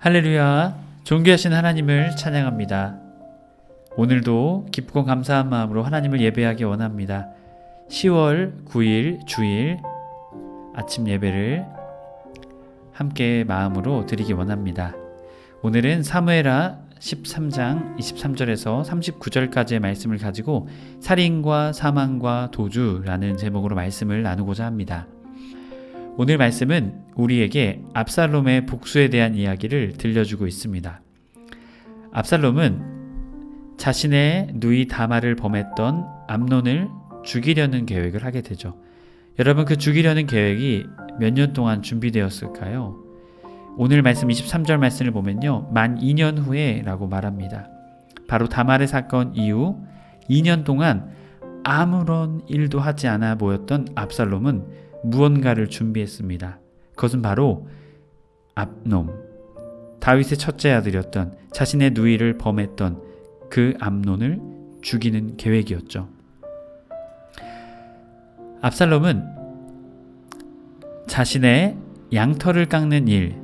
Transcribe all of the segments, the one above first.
할렐루야, 존귀하신 하나님을 찬양합니다. 오늘도 기쁘고 감사한 마음으로 하나님을 예배하기 원합니다. 10월 9일 주일 아침 예배를 함께 마음으로 드리기 원합니다. 오늘은 사무엘하 13장 23절에서 39절까지의 말씀을 가지고 살인과 사망과 도주라는 제목으로 말씀을 나누고자 합니다. 오늘 말씀은 우리에게 압살롬의 복수에 대한 이야기를 들려주고 있습니다. 압살롬은 자신의 누이 다말을 범했던 암논을 죽이려는 계획을 하게 되죠. 여러분, 그 죽이려는 계획이 몇 년 동안 준비되었을까요? 오늘 말씀 23절 말씀을 보면요, 만 2년 후에 라고 말합니다. 바로 다말의 사건 이후 2년 동안 아무런 일도 하지 않아 보였던 압살롬은 무언가를 준비했습니다. 그것은 바로 암논, 다윗의 첫째 아들이었던, 자신의 누이를 범했던 그 암논을 죽이는 계획이었죠. 압살롬은 자신의 양털을 깎는 일,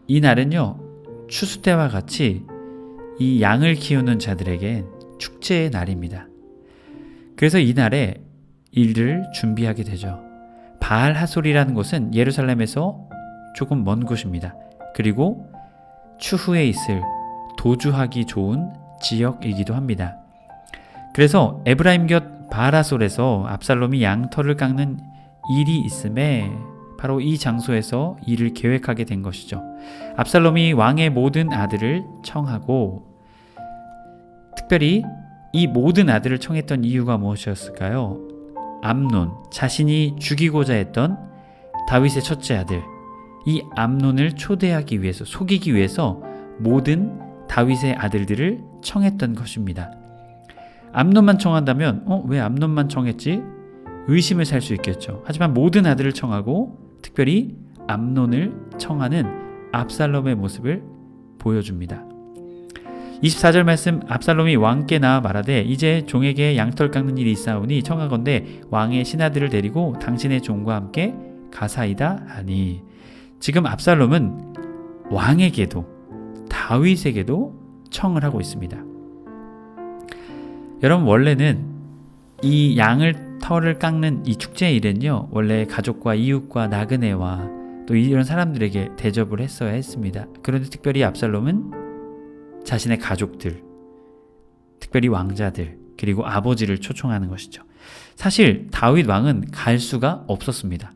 이 날은요, 추수 때와 같이 이 양을 키우는 자들에게 축제의 날입니다. 그래서 이 날에 일을 준비하게 되죠. 바알 하솔이라는 곳은 예루살렘에서 조금 먼 곳입니다. 그리고 추후에 있을 도주하기 좋은 지역이기도 합니다. 그래서 에브라임 곁 바알 하솔에서 압살롬이 양털을 깎는 일이 있음에 바로 이 장소에서 일을 계획하게 된 것이죠. 압살롬이 왕의 모든 아들을 청하고, 특별히 이 모든 아들을 청했던 이유가 무엇이었을까요? 암논, 자신이 죽이고자 했던 다윗의 첫째 아들, 이 암논을 초대하기 위해서, 속이기 위해서 모든 다윗의 아들들을 청했던 것입니다. 암논만 청한다면 왜 암논만 청했지? 의심을 살 수 있겠죠. 하지만 모든 아들을 청하고 특별히 암논을 청하는 압살롬의 모습을 보여줍니다. 24절 말씀, 압살롬이 왕께 나와 말하되 이제 종에게 양털 깎는 일이 있사오니 청하건대 왕의 신하들을 데리고 당신의 종과 함께 가사이다 하니. 지금 압살롬은 왕에게도 다윗에게도 청을 하고 있습니다. 여러분, 원래는 이 털을 깎는 이 축제의 일은요, 원래 가족과 이웃과 나그네와 또 이런 사람들에게 대접을 했어야 했습니다. 그런데 특별히 압살롬은 자신의 가족들, 특별히 왕자들, 그리고 아버지를 초청하는 것이죠. 사실 다윗 왕은 갈 수가 없었습니다.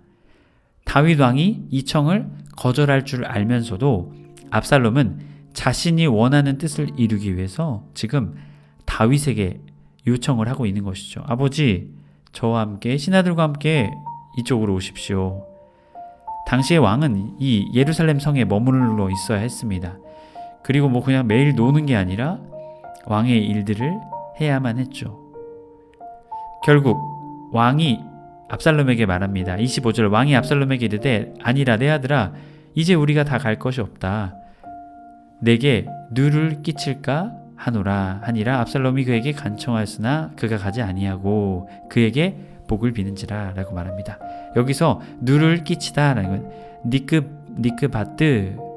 다윗 왕이 이 청을 거절할 줄 알면서도 압살롬은 자신이 원하는 뜻을 이루기 위해서 지금 다윗에게 요청을 하고 있는 것이죠. 아버지, 저와 함께 신하들과 함께 이쪽으로 오십시오. 당시의 왕은 이 예루살렘 성에 머물러 있어야 했습니다. 그리고 그냥 매일 노는 게 아니라 왕의 일들을 해야만 했죠. 결국 왕이 압살롬에게 말합니다. 25절, 왕이 압살롬에게 이르되 아니라 내 아들아, 이제 우리가 다 갈 것이 없다. 내게 누를 끼칠까 하노라 하니라. 압살롬이 그에게 간청하였으나 그가 가지 아니하고 그에게 복을 비는지라 라고 말합니다. 여기서 누를 끼치다 라는 건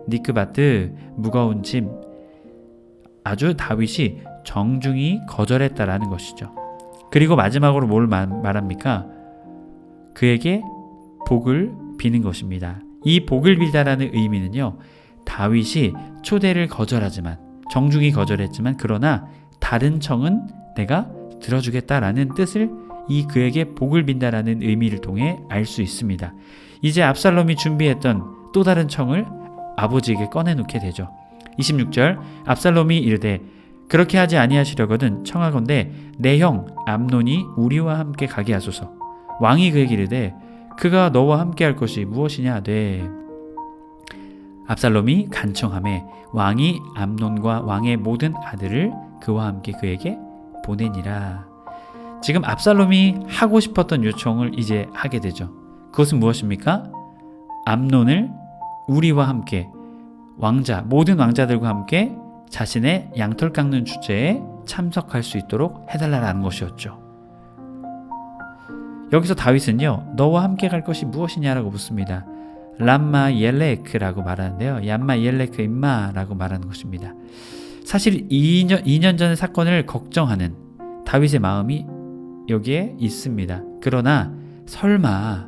니크바트, 무거운 짐, 아주 다윗이 정중히 거절했다라는 것이죠. 그리고 마지막으로 뭘 말합니까? 그에게 복을 비는 것입니다. 이 복을 빌다라는 의미는요, 다윗이 초대를 거절하지만, 정중히 거절했지만, 그러나 다른 청은 내가 들어주겠다라는 뜻을 이 그에게 복을 빈다라는 의미를 통해 알 수 있습니다. 이제 압살롬이 준비했던 또 다른 청을 아버지에게 꺼내놓게 되죠. 26절, 압살롬이 이르되 그렇게 하지 아니하시려거든 청하건대 내 형 암논이 우리와 함께 가게 하소서. 왕이 그에게 이르되 그가 너와 함께 할 것이 무엇이냐 하되 압살롬이 간청하매 왕이 암논과 왕의 모든 아들을 그와 함께 그에게 보내니라. 지금 압살롬이 하고 싶었던 요청을 이제 하게 되죠. 그것은 무엇입니까? 암논을 우리와 함께, 왕자, 모든 왕자들과 함께 자신의 양털 깎는 축제에 참석할 수 있도록 해달라는 것이었죠. 여기서 다윗은요, 너와 함께 갈 것이 무엇이냐라고 묻습니다. 람마 옐레크라고 말하는데요. 얌마 옐레크 임마라고 말하는 것입니다. 사실 2년 전의 사건을 걱정하는 다윗의 마음이 여기에 있습니다. 그러나 설마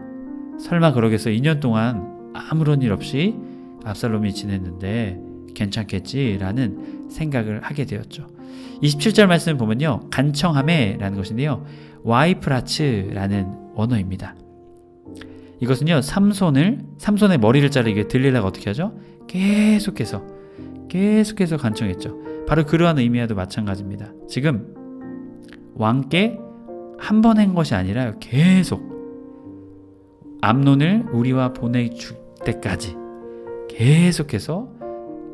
그러겠어. 2년 동안 아무런 일 없이 압살롬이 지냈는데 괜찮겠지라는 생각을 하게 되었죠. 27절 말씀을 보면요. 간청함에라는 것인데요. 와이프라츠라는 원어입니다. 이것은요. 삼손의 머리를 자르게 들리려고 어떻게 하죠? 계속해서 간청했죠. 바로 그러한 의미와도 마찬가지입니다. 지금 왕께 한 번 한 것이 아니라 계속 암논을 우리와 보내줄 때까지 계속해서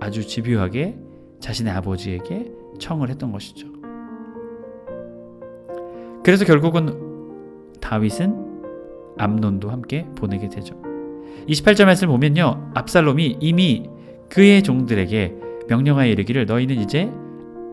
아주 집요하게 자신의 아버지에게 청을 했던 것이죠. 그래서 결국은 다윗은 암논도 함께 보내게 되죠. 28절 말씀을 보면요. 압살롬이 이미 그의 종들에게 명령하여 이르기를 너희는 이제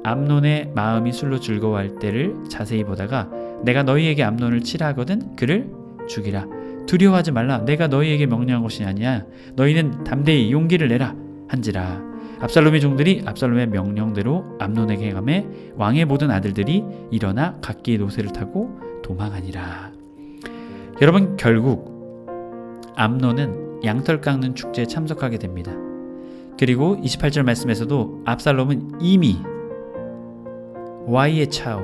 암논의 마음이 술로 즐거워할 때를 자세히 보다가 내가 너희에게 암논을 치라 하거든 그를 죽이라. 두려워하지 말라. 내가 너희에게 명령한 것이 아니야. 너희는 담대히 용기를 내라 한지라. 압살롬의 종들이 압살롬의 명령대로 암논에게 행하매 왕의 모든 아들들이 일어나 각기 노새를 타고 도망하니라. 여러분 결국 암논은 양털 깎는 축제에 참석하게 됩니다. 그리고 28절 말씀에서도 압살롬은 이미 와이의 차오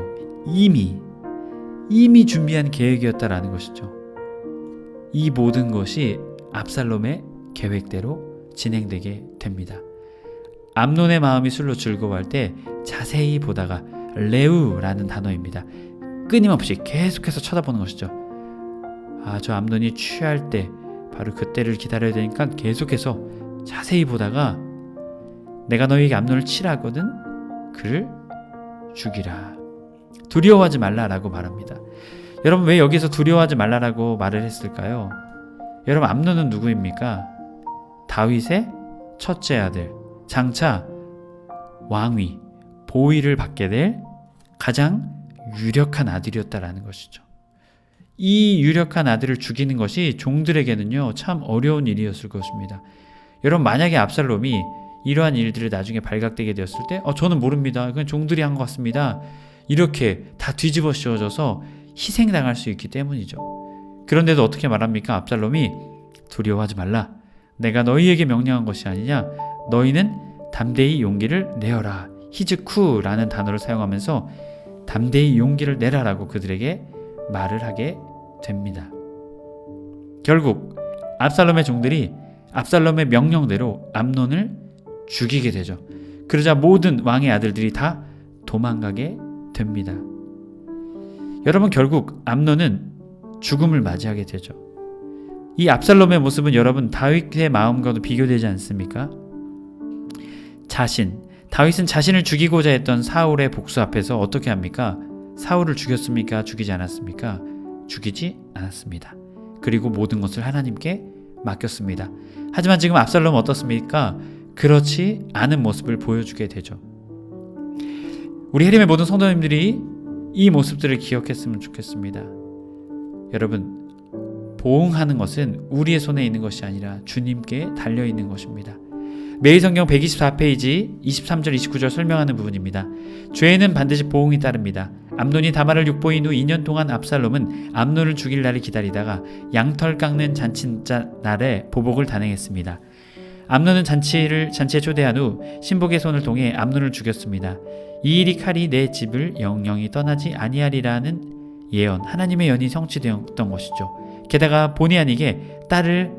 이미 준비한 계획이었다라는 것이죠. 이 모든 것이 압살롬의 계획대로 진행되게 됩니다. 암논의 마음이 술로 즐거워할 때 자세히 보다가 레우라는 단어입니다. 끊임없이 계속해서 쳐다보는 것이죠. 저 암논이 취할 때 바로 그때를 기다려야 되니까 계속해서 자세히 보다가 내가 너희에게 암논을 치라 하거든 그를 죽이라. 두려워하지 말라라고 말합니다. 여러분 왜 여기서 두려워하지 말라라고 말을 했을까요? 여러분 암논은 누구입니까? 다윗의 첫째 아들, 장차 왕위, 보위를 받게 될 가장 유력한 아들이었다라는 것이죠. 이 유력한 아들을 죽이는 것이 종들에게는요 참 어려운 일이었을 것입니다. 여러분 만약에 압살롬이 이러한 일들을 나중에 발각되게 되었을 때 저는 모릅니다. 그냥 종들이 한 것 같습니다. 이렇게 다 뒤집어 씌워져서 희생당할 수 있기 때문이죠. 그런데도 어떻게 말합니까? 압살롬이 두려워하지 말라. 내가 너희에게 명령한 것이 아니냐. 너희는 담대히 용기를 내어라. 히즈쿠라는 단어를 사용하면서 담대히 용기를 내라라고 그들에게 말을 하게 됩니다. 결국 압살롬의 종들이 압살롬의 명령대로 암논을 죽이게 되죠. 그러자 모든 왕의 아들들이 다 도망가게 됩니다. 여러분 결국 암논은 죽음을 맞이하게 되죠. 이 압살롬의 모습은 여러분 다윗의 마음과도 비교되지 않습니까? 다윗은 자신을 죽이고자 했던 사울의 복수 앞에서 어떻게 합니까? 사울을 죽였습니까? 죽이지 않았습니까? 죽이지 않았습니다. 그리고 모든 것을 하나님께 맡겼습니다. 하지만 지금 압살롬은 어떻습니까? 그렇지 않은 모습을 보여주게 되죠. 우리 해림의 모든 성도님들이 이 모습들을 기억했으면 좋겠습니다. 여러분, 보응하는 것은 우리의 손에 있는 것이 아니라 주님께 달려있는 것입니다. 매일 성경 124페이지 23절 29절 설명하는 부분입니다. 죄에는 반드시 보응이 따릅니다. 암논이 다말을 육보인 후 2년 동안 압살롬은 암논을 죽일 날을 기다리다가 양털 깎는 잔치 날에 보복을 단행했습니다. 암논은 잔치에 초대한 후 신복의 손을 통해 암논을 죽였습니다. 이 일이 칼이 내 집을 영영이 떠나지 아니하리라는 예언, 하나님의 연이 성취되었던 것이죠. 게다가 본의 아니게 딸을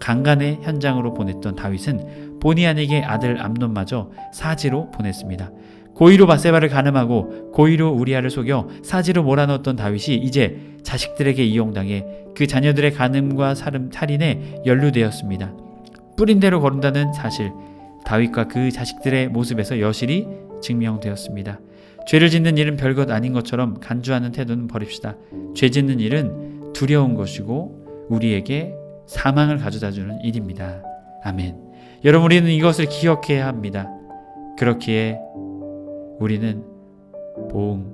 강간의 현장으로 보냈던 다윗은 본의 아니게 아들 암논마저 사지로 보냈습니다. 고의로 바세바를 간음하고 고의로 우리아를 속여 사지로 몰아넣었던 다윗이 이제 자식들에게 이용당해 그 자녀들의 간음과 살인에 연루되었습니다. 뿌린 대로 거른다는 사실, 다윗과 그 자식들의 모습에서 여실히 증명되었습니다. 죄를 짓는 일은 별것 아닌 것처럼 간주하는 태도는 버립시다. 죄 짓는 일은 두려운 것이고 우리에게 사망을 가져다주는 일입니다. 아멘. 여러분, 우리는 이것을 기억해야 합니다. 그렇기에 우리는 보응,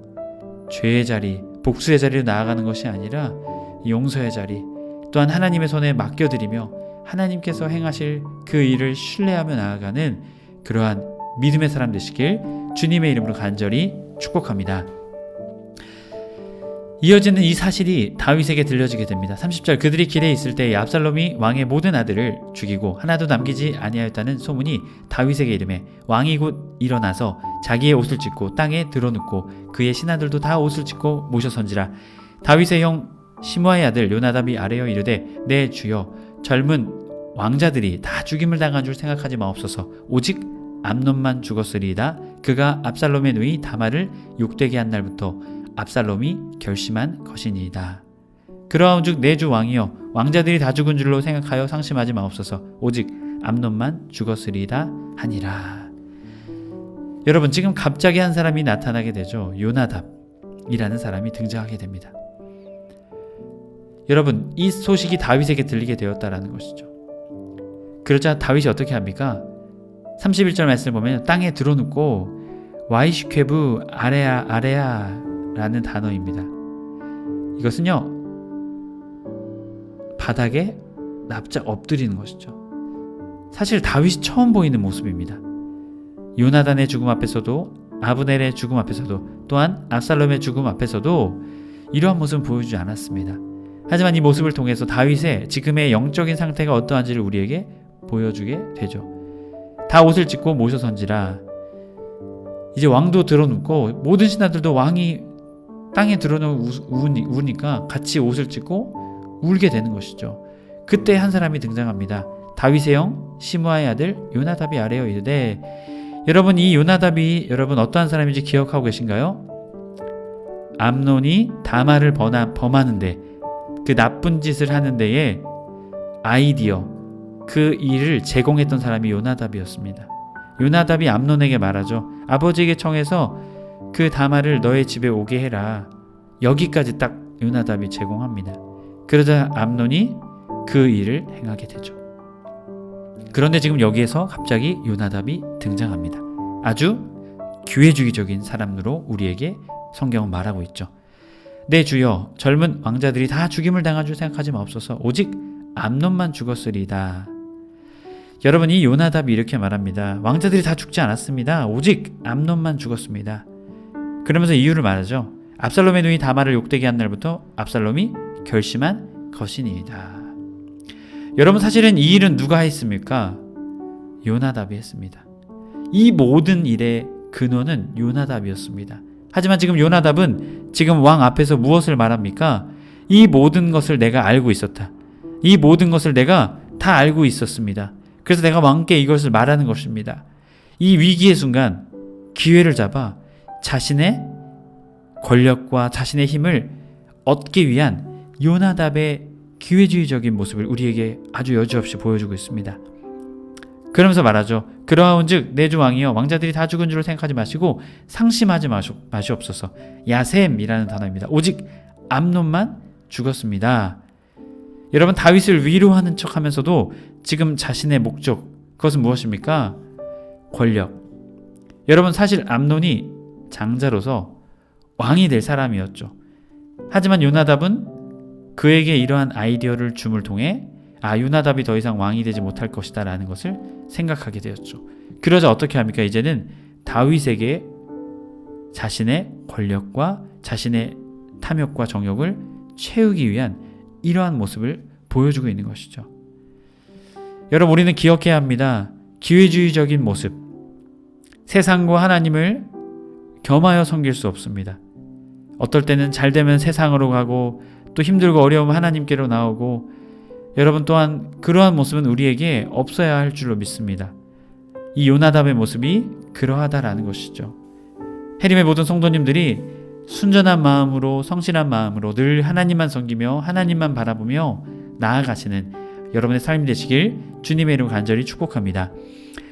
죄의 자리, 복수의 자리로 나아가는 것이 아니라 용서의 자리, 또한 하나님의 손에 맡겨드리며 하나님께서 행하실 그 일을 신뢰하며 나아가는 그러한 믿음의 사람 되시길 주님의 이름으로 간절히 축복합니다. 이어지는 이 사실이 다윗에게 들려지게 됩니다. 30절, 그들이 길에 있을 때 압살롬이 왕의 모든 아들을 죽이고 하나도 남기지 아니하였다는 소문이 다윗에게 이르매 왕이 곧 일어나서 자기의 옷을 찢고 땅에 드러눕고 그의 신하들도 다 옷을 찢고 모셔 선지라. 다윗의 형 시므아의 아들 요나답이 아뢰어 이르되 내 주여 젊은 왕자들이 다 죽임을 당한 줄 생각하지 마옵소서. 오직 암논만 죽었으리이다. 그가 압살롬의 누이 다말을 욕되게 한 날부터 압살롬이 결심한 것이니이다. 그러함즉 내 주 왕이여 왕자들이 다 죽은 줄로 생각하여 상심하지 마옵소서. 오직 암논만 죽었으리이다 하니라. 여러분, 지금 갑자기 한 사람이 나타나게 되죠. 요나답이라는 사람이 등장하게 됩니다. 여러분, 이 소식이 다윗에게 들리게 되었다라는 것이죠. 그러자 다윗이 어떻게 합니까? 31절 말씀을 보면 땅에 드러눕고 와이시케브 아레아 아레아 라는 단어입니다. 이것은요, 바닥에 납작 엎드리는 것이죠. 사실 다윗이 처음 보이는 모습입니다. 요나단의 죽음 앞에서도, 아브넬의 죽음 앞에서도, 또한 압살롬의 죽음 앞에서도 이러한 모습은 보여주지 않았습니다. 하지만 이 모습을 통해서 다윗의 지금의 영적인 상태가 어떠한지를 우리에게 보여주게 되죠. 다 옷을 찢고 모셔 선지라. 이제 왕도 드러눕고 모든 신하들도 왕이 땅에 드러누우니까 같이 옷을 찢고 울게 되는 것이죠. 그때 한 사람이 등장합니다. 다윗의 형 시므아의 아들 요나답이 아뢰어 이르되. 여러분, 이 요나답이 여러분 어떠한 사람인지 기억하고 계신가요? 암논이 다말을 범하는데 그 나쁜 짓을 하는 데에 아이디어, 그 일을 제공했던 사람이 요나답이었습니다. 요나답이 암논에게 말하죠. 아버지에게 청해서 그 다말을 너의 집에 오게 해라. 여기까지 딱 요나답이 제공합니다. 그러자 암논이 그 일을 행하게 되죠. 그런데 지금 여기에서 갑자기 요나답이 등장합니다. 아주 기회주의적인 사람으로 우리에게 성경은 말하고 있죠. 내 주여 젊은 왕자들이 다 죽임을 당한 줄 생각하지 마옵소서. 오직 암논만 죽었으리이다. 여러분, 이 요나답이 이렇게 말합니다. 왕자들이 다 죽지 않았습니다. 오직 암논만 죽었습니다. 그러면서 이유를 말하죠. 압살롬의 누이 다말을 욕되게 한 날부터 압살롬이 결심한 것이니이다. 여러분, 사실은 이 일은 누가 했습니까? 요나답이 했습니다. 이 모든 일의 근원은 요나답이었습니다. 하지만 지금 요나답은 지금 왕 앞에서 무엇을 말합니까? 이 모든 것을 내가 알고 있었다. 이 모든 것을 내가 다 알고 있었습니다. 그래서 내가 왕께 이것을 말하는 것입니다. 이 위기의 순간 기회를 잡아 자신의 권력과 자신의 힘을 얻기 위한 요나답의 기회주의적인 모습을 우리에게 아주 여지없이 보여주고 있습니다. 그러면서 말하죠. 그러하온즉 내 주 왕이여 왕자들이 다 죽은 줄을 생각하지 마시고 상심하지 마시옵소서. 야셈이라는 단어입니다. 오직 암논만 죽었습니다. 여러분, 다윗을 위로하는 척하면서도 지금 자신의 목적, 그것은 무엇입니까? 권력. 여러분, 사실 암논이 장자로서 왕이 될 사람이었죠. 하지만 요나답은 그에게 이러한 아이디어를 줌을 통해 요나답이 더 이상 왕이 되지 못할 것이다 라는 것을 생각하게 되었죠. 그러자 어떻게 합니까? 이제는 다윗에게 자신의 권력과 자신의 탐욕과 정욕을 채우기 위한 이러한 모습을 보여주고 있는 것이죠. 여러분, 우리는 기억해야 합니다. 기회주의적인 모습, 세상과 하나님을 겸하여 섬길 수 없습니다. 어떨 때는 잘 되면 세상으로 가고 또 힘들고 어려우면 하나님께로 나오고, 여러분 또한 그러한 모습은 우리에게 없어야 할 줄로 믿습니다. 이 요나답의 모습이 그러하다라는 것이죠. 해림의 모든 성도님들이 순전한 마음으로, 성실한 마음으로 늘 하나님만 섬기며 하나님만 바라보며 나아가시는 여러분의 삶이 되시길 주님의 이름으로 간절히 축복합니다.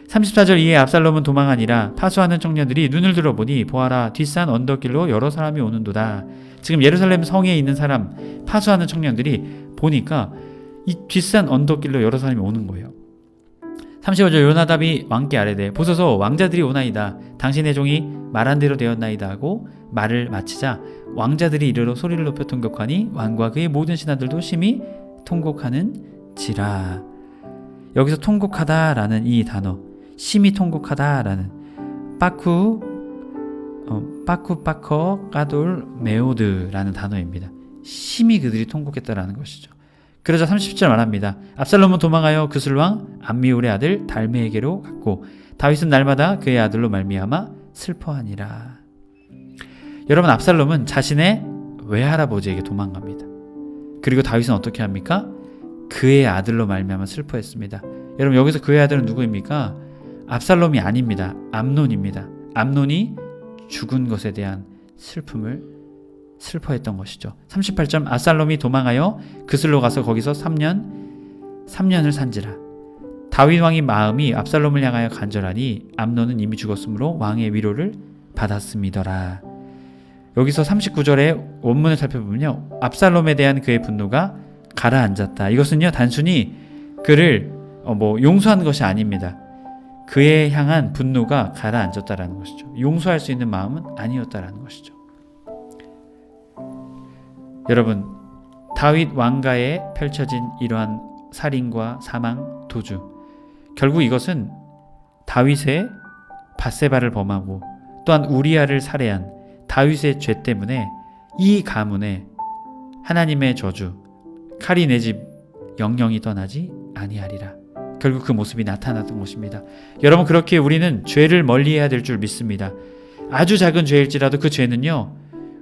34절 이에 압살롬은 도망하니라. 파수하는 청년들이 눈을 들어보니 보아라 뒷산 언덕길로 여러 사람이 오는도다. 지금 예루살렘 성에 있는 사람, 파수하는 청년들이 보니까 이 뒷산 언덕길로 여러 사람이 오는 거예요. 35절 요나답이 왕께 아뢰되 보소서 왕자들이 오나이다. 당신의 종이 말한 대로 되었나이다 하고 말을 마치자 왕자들이 이르러 소리를 높여 통곡하니 왕과 그의 모든 신하들도 심히 통곡하는지라. 여기서 통곡하다라는 이 단어, 심히 통곡하다라는 빠쿠 까돌 메오드라는 단어입니다. 심히 그들이 통곡했다라는 것이죠. 그러자 30절 말합니다. 압살롬은 도망하여 그술왕 암미울의 아들 달메에게로 갔고 다윗은 날마다 그의 아들로 말미암아 슬퍼하니라. 여러분, 압살롬은 자신의 외할아버지에게 도망갑니다. 그리고 다윗은 어떻게 합니까? 그의 아들로 말미암아 슬퍼했습니다. 여러분, 여기서 그의 아들은 누구입니까? 압살롬이 아닙니다. 암논입니다. 암논이 죽은 것에 대한 슬퍼했던 것이죠. 38절, 압살롬이 도망하여 그슬로 가서 거기서 3년을 산지라. 다윗 왕의 마음이 압살롬을 향하여 간절하니 암논은 이미 죽었으므로 왕의 위로를 받았음이더라. 여기서 39절의 원문을 살펴보면요, 압살롬에 대한 그의 분노가 가라앉았다. 이것은요, 단순히 그를 용서한 것이 아닙니다. 그에 향한 분노가 가라앉았다라는 것이죠. 용서할 수 있는 마음은 아니었다라는 것이죠. 여러분, 다윗 왕가에 펼쳐진 이러한 살인과 사망, 도주, 결국 이것은 다윗의 밧세바를 범하고 또한 우리아를 살해한 다윗의 죄 때문에 이 가문에 하나님의 저주, 칼이 내 집 영영이 떠나지 아니하리라. 결국 그 모습이 나타났던 것입니다. 여러분, 그렇게 우리는 죄를 멀리해야 될 줄 믿습니다. 아주 작은 죄일지라도 그 죄는요,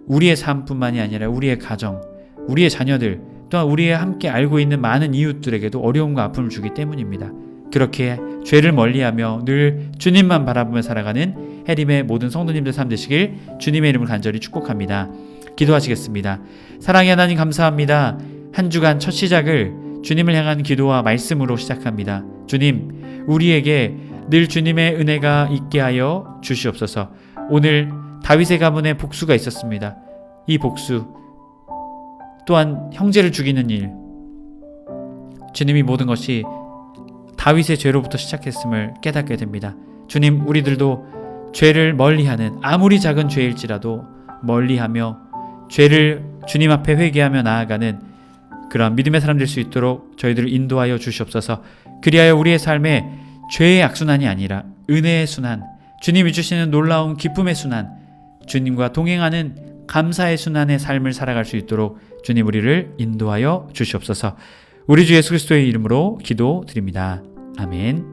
우리의 삶뿐만이 아니라 우리의 가정, 우리의 자녀들, 또한 우리의 함께 알고 있는 많은 이웃들에게도 어려움과 아픔을 주기 때문입니다. 그렇게 죄를 멀리하며 늘 주님만 바라보며 살아가는 해림의 모든 성도님들 삶 되시길 주님의 이름을 간절히 축복합니다. 기도하시겠습니다. 사랑의 하나님, 감사합니다. 한 주간 첫 시작을 주님을 향한 기도와 말씀으로 시작합니다. 주님, 우리에게 늘 주님의 은혜가 있게 하여 주시옵소서. 오늘 다윗의 가문에 복수가 있었습니다. 이 복수 또한 형제를 죽이는 일, 주님이 모든 것이 다윗의 죄로부터 시작했음을 깨닫게 됩니다. 주님, 우리들도 죄를 멀리하는, 아무리 작은 죄일지라도 멀리하며 죄를 주님 앞에 회개하며 나아가는 그런 믿음의 사람 될 수 있도록 저희들을 인도하여 주시옵소서. 그리하여 우리의 삶에 죄의 악순환이 아니라 은혜의 순환, 주님이 주시는 놀라운 기쁨의 순환, 주님과 동행하는 감사의 순환의 삶을 살아갈 수 있도록 주님 우리를 인도하여 주시옵소서. 우리 주 예수 그리스도의 이름으로 기도드립니다. 아멘.